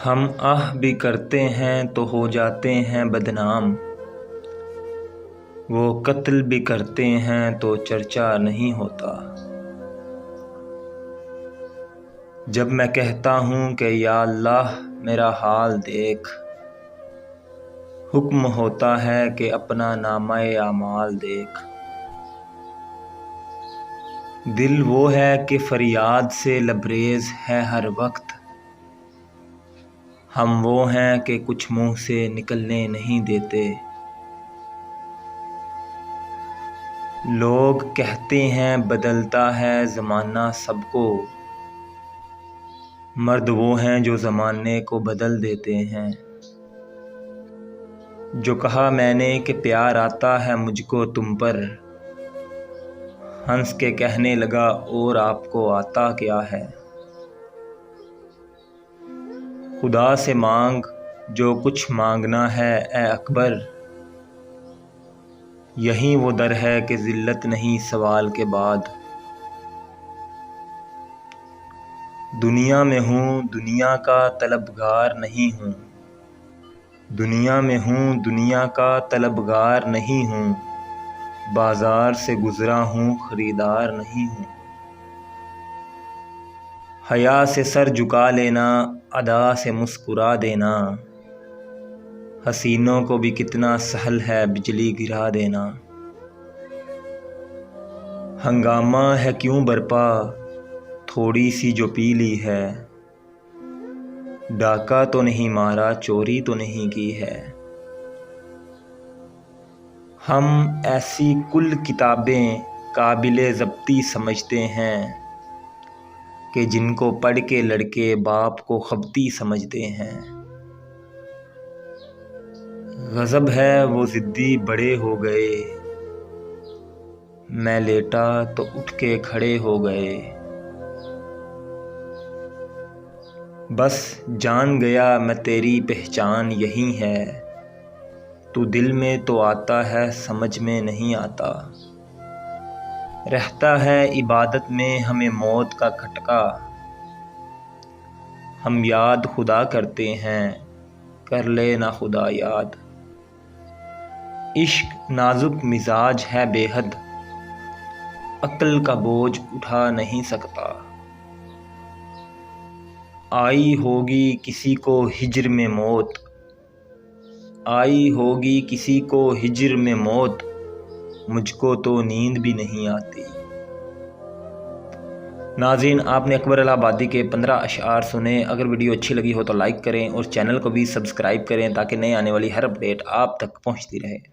ہم آہ بھی کرتے ہیں تو ہو جاتے ہیں بدنام، وہ قتل بھی کرتے ہیں تو چرچا نہیں ہوتا۔ جب میں کہتا ہوں کہ یا اللہ میرا حال دیکھ، حکم ہوتا ہے کہ اپنا نامہ اعمال دیکھ۔ دل وہ ہے کہ فریاد سے لبریز ہے ہر وقت، ہم وہ ہیں کہ کچھ منہ سے نکلنے نہیں دیتے۔ لوگ کہتے ہیں بدلتا ہے زمانہ سب کو، مرد وہ ہیں جو زمانے کو بدل دیتے ہیں۔ جو کہا میں نے کہ پیار آتا ہے مجھ کو تم پر، ہنس کے کہنے لگا اور آپ کو آتا کیا ہے۔ خدا سے مانگ جو کچھ مانگنا ہے اے اکبر، یہیں وہ در ہے کہ ذلت نہیں سوال کے بعد۔ دنیا میں ہوں دنیا کا طلبگار نہیں ہوں، دنیا میں ہوں دنیا کا طلبگار نہیں ہوں، بازار سے گزرا ہوں خریدار نہیں ہوں۔ حیا سے سر جھکا لینا، ادا سے مسکرا دینا، حسینوں کو بھی کتنا سہل ہے بجلی گرا دینا۔ ہنگامہ ہے کیوں برپا تھوڑی سی جو پی لی ہے، ڈاکہ تو نہیں مارا چوری تو نہیں کی ہے۔ ہم ایسی کل کتابیں قابل ضبطی سمجھتے ہیں کہ جن کو پڑھ کے لڑکے باپ کو خبطی سمجھتے ہیں۔ غضب ہے وہ ضدی بڑے ہو گئے، میں لیٹا تو اٹھ کے کھڑے ہو گئے۔ بس جان گیا میں تیری پہچان یہی ہے، تو دل میں تو آتا ہے سمجھ میں نہیں آتا۔ رہتا ہے عبادت میں ہمیں موت کا کھٹکا، ہم یاد خدا کرتے ہیں کر لے نہ خدا یاد۔ عشق نازک مزاج ہے بے حد، عقل کا بوجھ اٹھا نہیں سکتا۔ آئی ہوگی کسی کو ہجر میں موت، آئی ہوگی کسی کو ہجر میں موت، مجھ کو تو نیند بھی نہیں آتی۔ ناظرین، آپ نے اکبر الہ آبادی کے 15 اشعار سنے۔ اگر ویڈیو اچھی لگی ہو تو لائک کریں اور چینل کو بھی سبسکرائب کریں تاکہ نئے آنے والی ہر اپڈیٹ آپ تک پہنچتی رہے۔